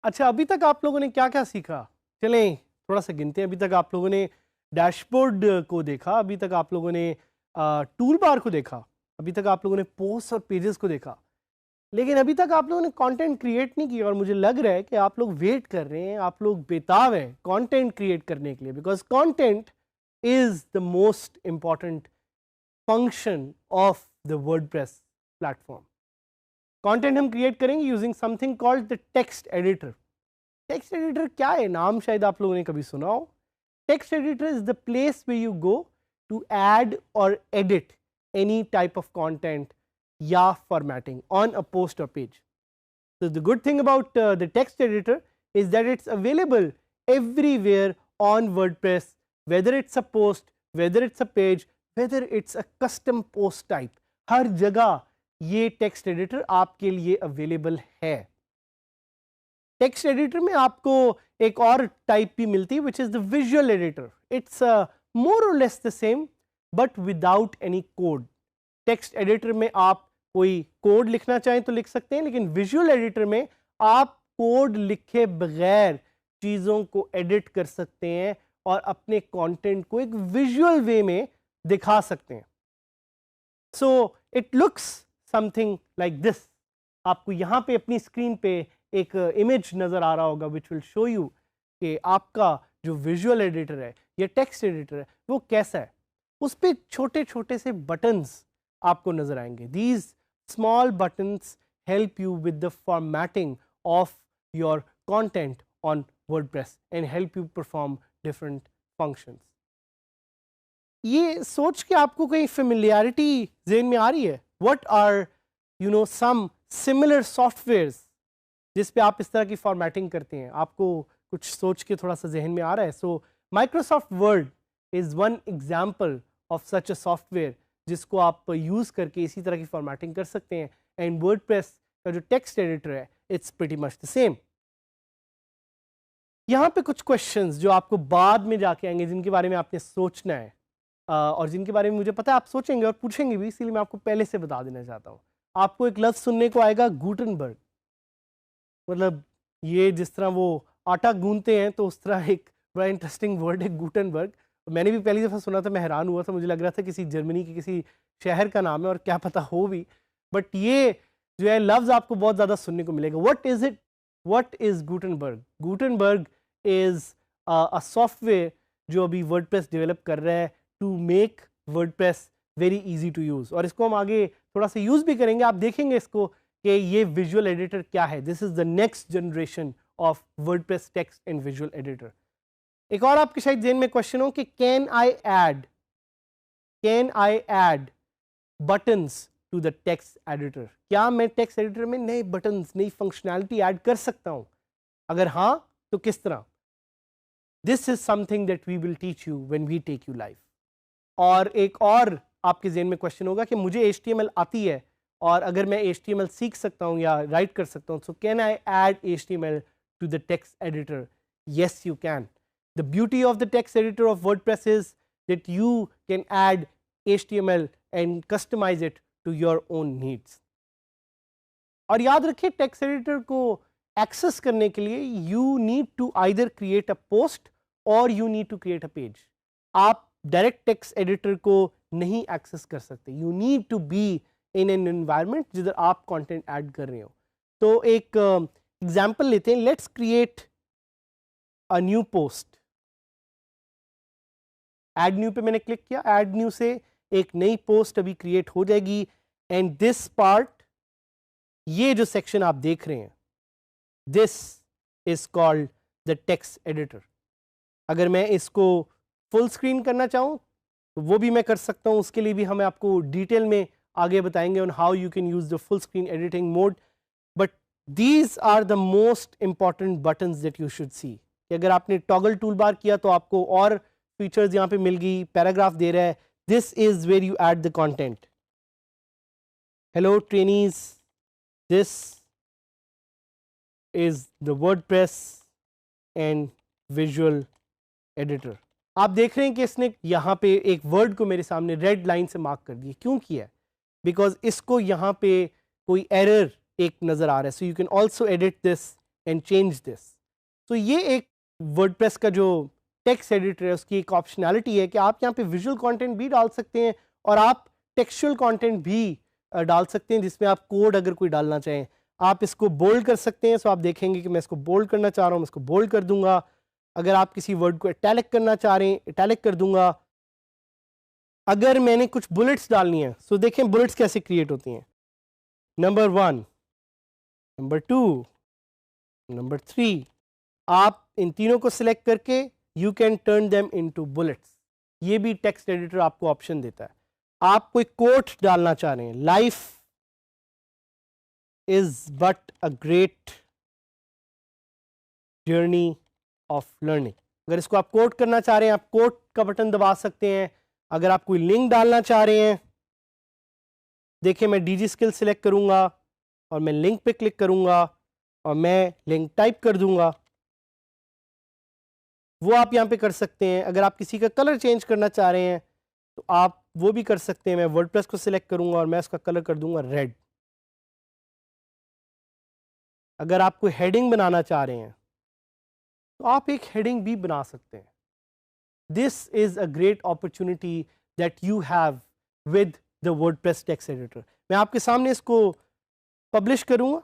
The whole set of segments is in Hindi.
अच्छा, अभी तक आप लोगों ने क्या क्या सीखा? चलें थोड़ा सा गिनते हैं। अभी तक आप लोगों ने डैशबोर्ड को देखा, अभी तक आप लोगों ने टूल बार को देखा, अभी तक आप लोगों ने पोस्ट और पेजेस को देखा, लेकिन अभी तक आप लोगों ने कंटेंट क्रिएट नहीं किया। और मुझे लग रहा है कि आप लोग वेट कर रहे हैं, आप लोग बेताब हैं कंटेंट क्रिएट करने के लिए, because content is the most important function of the WordPress platform. Content हम क्रिएट करेंगे using something called the text editor. Text editor क्या है? नाम शायद आप लोगों ने कभी सुना हो। Text editor is the place where you go to add और edit any type of content या formatting on a post or page. So the good thing about the text editor is that it's available everywhere on WordPress, whether it's a post, whether it's a page, whether it's a custom post type. हर जगह ये टेक्स्ट एडिटर आपके लिए अवेलेबल है। टेक्स्ट एडिटर में आपको एक और टाइप भी मिलती है which is the visual editor. It's more और less the same but without any code. Text editor में आप कोई कोड लिखना चाहें तो लिख सकते हैं, लेकिन विजुअल एडिटर में आप कोड लिखे बगैर चीज़ों को एडिट कर सकते हैं और अपने कंटेंट को एक विजुअल वे में दिखा सकते हैं। So it looks something like this. आपको यहाँ पे अपनी स्क्रीन पे एक इमेज नज़र आ रहा होगा विच विल शो यू कि आपका जो विजुअल एडिटर है या टेक्स्ट एडिटर है वो कैसा है। उस पर छोटे छोटे से बटन्स आपको नज़र आएंगे। These small buttons help you with the formatting of your content on WordPress and help you perform different functions. ये सोच के आपको कोई familiarity ज़हन में आ रही है? What are some similar softwares जिस पे आप इस तरह की formatting करते हैं? आपको कुछ सोच के थोड़ा सा ज़हन में आ रहा है? So Microsoft Word is one example of such a software जिसको आप यूज़ करके इसी तरह की फॉर्मेटिंग कर सकते हैं। एंड वर्डप्रेस का जो टेक्स्ट एडिटर है it's pretty much the same. यहाँ पे कुछ क्वेश्चंस जो आपको बाद में जाके आएंगे, जिनके बारे में आपने सोचना है और जिनके बारे में मुझे पता है आप सोचेंगे और पूछेंगे भी, इसीलिए मैं आपको पहले से बता देना चाहता हूँ। आपको एक लफ्ज़ सुनने को आएगा गुटनबर्ग। मतलब ये जिस तरह वो आटा गूंथते हैं तो उस तरह एक बड़ा इंटरेस्टिंग वर्ड है गुटनबर्ग। मैंने भी पहली दफ़ा सुना था, मैं हैरान हुआ था, मुझे लग रहा था किसी जर्मनी के किसी शहर का नाम है और क्या पता हो भी, बट ये जो है लफ्ज़ आपको बहुत ज़्यादा सुनने को मिलेगा। What is it? What is Gutenberg? Gutenberg is a software जो अभी वर्डप्रेस डेवलप कर रहा है to make WordPress very easy to use. और इसको हम आगे थोड़ा सा यूज़ भी करेंगे, आप देखेंगे इसको कि ये विजुअल एडिटर क्या है। This is the next generation of WordPress text and visual editor. एक और आपके शायद जेन में क्वेश्चन हो कि can I add buttons to the text editor? क्या मैं टेक्स्ट एडिटर में नए बटन्स, नई फंक्शनैलिटी ऐड कर सकता हूं? अगर हाँ तो किस तरह? This is something that we will teach you when we take you live. और एक और आपके जेन में क्वेश्चन होगा कि मुझे HTML आती है और अगर मैं HTML सीख सकता हूं या राइट कर सकता हूं, so can I add HTML to the text editor? Yes, you can. The beauty of the text editor of WordPress is that you can add HTML and customize it to your own needs. और याद रखिए टेक्स्ट एडिटर को एक्सेस करने के लिए you need to either create a post or you need to create a page. आप डायरेक्ट टेक्स्ट एडिटर को नहीं एक्सेस कर सकते। You need to be in an environment जिधर आप कंटेंट ऐड कर रहे हो। तो एक एग्जांपल लेते हैं। Let's create a new post. Add new पे मैंने क्लिक किया, ऐड न्यू से एक नई पोस्ट अभी क्रिएट हो जाएगी। एंड दिस पार्ट, ये जो सेक्शन आप देख रहे हैं, this is called the text editor. अगर मैं इसको फुल स्क्रीन करना चाहूँ तो वो भी मैं कर सकता हूँ। उसके लिए भी हम आपको डिटेल में आगे बताएंगे on how you can use the full screen editing mode. But these are the most important buttons that you should see. अगर आपने टॉगल टूल बार किया तो आपको और फीचर्स यहाँ पे मिल गई, पैराग्राफ दे रहा है। This is where you add the content. Hello trainees, this is the WordPress and visual editor. आप देख रहे हैं कि इसने यहाँ पे एक वर्ड को मेरे सामने रेड लाइन से मार्क कर दिया। क्यों किया? बिकॉज इसको यहाँ पे कोई एरर एक नज़र आ रहा है। So you can also edit this and change this. तो ये एक वर्डप्रेस का जो टेक्स्ट एडिटर है उसकी एक ऑप्शनैलिटी है कि आप यहाँ पे विजुअल कंटेंट भी डाल सकते हैं और आप टेक्सचुअल कंटेंट भी डाल सकते हैं, जिसमें आप कोड अगर कोई डालना चाहें आप इसको बोल्ड कर सकते हैं। सो आप देखेंगे कि मैं इसको बोल्ड करना चाह रहा हूँ, मैं इसको बोल्ड कर दूंगा। अगर आप किसी वर्ड को इटैलिक करना चाह रहे हैं इटैलिक कर दूंगा। अगर मैंने कुछ बुलेट्स डालनी है, सो देखें बुलेट्स कैसे क्रिएट होती हैं। नंबर 1, नंबर 2, नंबर 3, आप इन तीनों को सिलेक्ट करके you can turn them into bullets. ये भी टेक्स्ट एडिटर आपको ऑप्शन देता है। आप कोई कोट डालना चाह रहे हैं, life is but a great journey of learning. अगर इसको आप कोट करना चाह रहे हैं आप कोट का बटन दबा सकते हैं। अगर आप कोई लिंक डालना चाह रहे हैं, देखिए मैं डीजी स्किल सिलेक्ट करूंगा और मैं लिंक पे क्लिक करूंगा और मैं लिंक टाइप कर दूंगा, वो आप यहाँ पे कर सकते हैं। अगर आप किसी का कलर चेंज करना चाह रहे हैं तो आप वो भी कर सकते हैं। मैं वर्डप्रेस को सिलेक्ट करूंगा और मैं इसका कलर कर दूंगा रेड। अगर आप कोई हेडिंग बनाना चाह रहे हैं तो आप एक हेडिंग भी बना सकते हैं। This is a great opportunity that you have with the WordPress text editor. मैं आपके सामने इसको पब्लिश करूंगा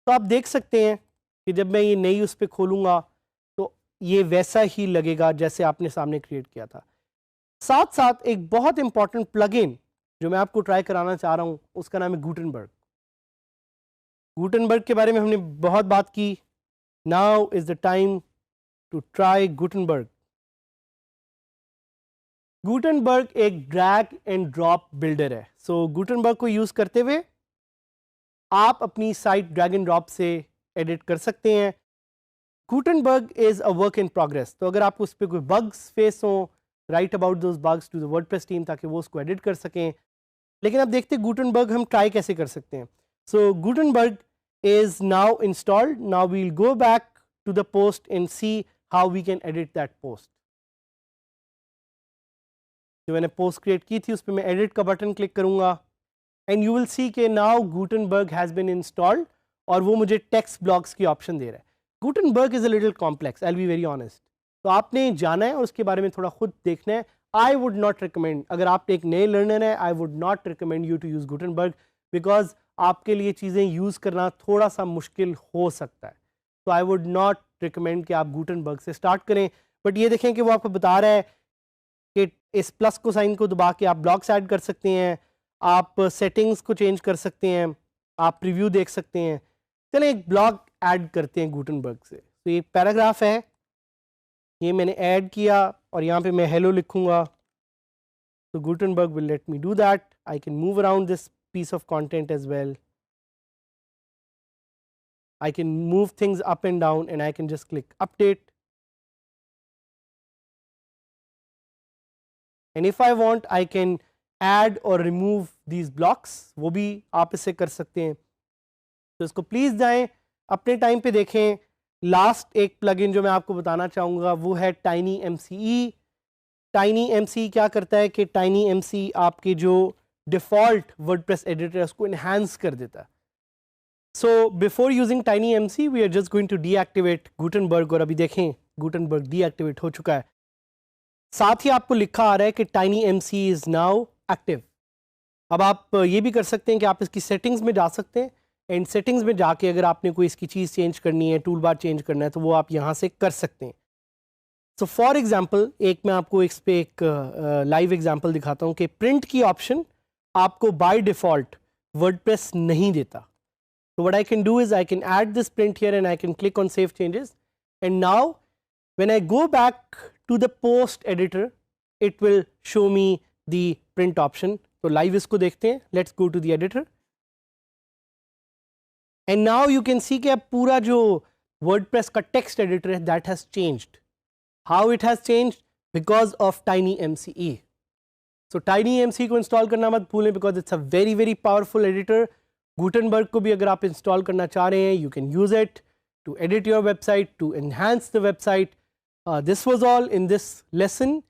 तो आप देख सकते हैं कि जब मैं ये नई उस पर खोलूंगा तो ये वैसा ही लगेगा जैसे आपने सामने क्रिएट किया था। साथ साथ एक बहुत इंपॉर्टेंट प्लगइन जो मैं आपको ट्राई कराना चाह रहा हूं उसका नाम है गुटेनबर्ग। गुटेनबर्ग के बारे में हमने बहुत बात की। Now is the time to try Gutenberg. Gutenberg एक ड्रैग एंड ड्रॉप बिल्डर है। सो गुटेनबर्ग को यूज करते हुए आप अपनी साइट ड्रैग एंड ड्रॉप से एडिट कर सकते हैं। Gutenberg is a work in progress. तो अगर आपको उस पर कोई बग्स फेस हो, write about those bugs to the WordPress team ताकि वो उसको एडिट कर सकें। लेकिन अब देखते हैं गुटेनबर्ग हम ट्राई कैसे कर सकते हैं। सो Gutenberg is now installed. Now we'll go back to the post and see how we can edit that post. जो मैंने पोस्ट क्रिएट की थी उस पर मैं एडिट का बटन क्लिक करूंगा एंड यू विल सी के now Gutenberg has been installed और वो मुझे टेक्स्ट ब्लॉक्स की ऑप्शन दे रहा है। Gutenberg is a little complex, I will be very honest. तो आपने जाना है और उसके बारे में थोड़ा खुद देखना है। आई वुड नॉट रिकमेंड, अगर आप एक नए लर्नर है I would not recommend you to use Gutenberg because आपके लिए चीज़ें यूज़ करना थोड़ा सा मुश्किल हो सकता है। तो आई वुड नॉट रिकमेंड कि आप गुटेनबर्ग से स्टार्ट करें। बट ये देखें कि वो आपको बता रहा है कि इस प्लस को साइन को दबा के आप ब्लॉक्स ऐड कर सकते हैं, आप सेटिंग्स को चेंज कर सकते हैं, आप प्रीव्यू देख सकते हैं। चलें एक ब्लॉग ऐड करते हैं गुटेनबर्ग से। तो ये पैराग्राफ है, ये मैंने ऐड किया और यहाँ पे मैं हेलो लिखूँगा। तो Gutenberg will let me do that. I can move around this piece of content as well. I can move things up and down and I can just click update. And if I want I can add or remove these blocks, वो भी आप इससे कर सकते हैं। तो इसको प्लीज़ जाएं अपने टाइम पे देखें। लास्ट एक प्लगइन जो मैं आपको बताना चाहूँगा वो है TinyMCE। TinyMCE क्या करता है कि TinyMCE आपके जो डिफॉल्ट वर्डप्रेस एडिटर है उसको इनहांस कर देता है। So before using TinyMCE we are just going to deactivate Gutenberg और अभी देखें गुटेनबर्ग डीएक्टिवेट हो चुका है। साथ ही आपको लिखा आ रहा है कि TinyMCE इज नाउ एक्टिव। अब आप ये भी कर सकते हैं कि आप इसकी सेटिंग्स में जा सकते हैं एंड सेटिंग्स में जाके अगर आपने कोई इसकी चीज़ चेंज करनी है, टूल बार चेंज करना है तो वो आप यहाँ से कर सकते हैं। सो फॉर एग्जाम्पल एक मैं आपको इस पे एक लाइव एग्जाम्पल दिखाता हूँ कि प्रिंट की ऑप्शन आपको बाय डिफॉल्ट वर्डप्रेस नहीं देता। तो what I can do is I can add this print here and I can click on save changes and now when I go back to the post editor it will show me the print option. तो लाइव इसको देखते हैं। Let's go to the editor and now you can see कि अब पूरा जो वर्डप्रेस का टेक्स्ट एडिटर है that has changed. How it has changed? Because of TinyMCE। So TinyMCE को इंस्टॉल करना मत भूलें because it's a very very powerful editor. Gutenberg को भी अगर आप इंस्टॉल करना चाह रहे हैं you can use it to edit your website, to enhance the website. This was all in this lesson.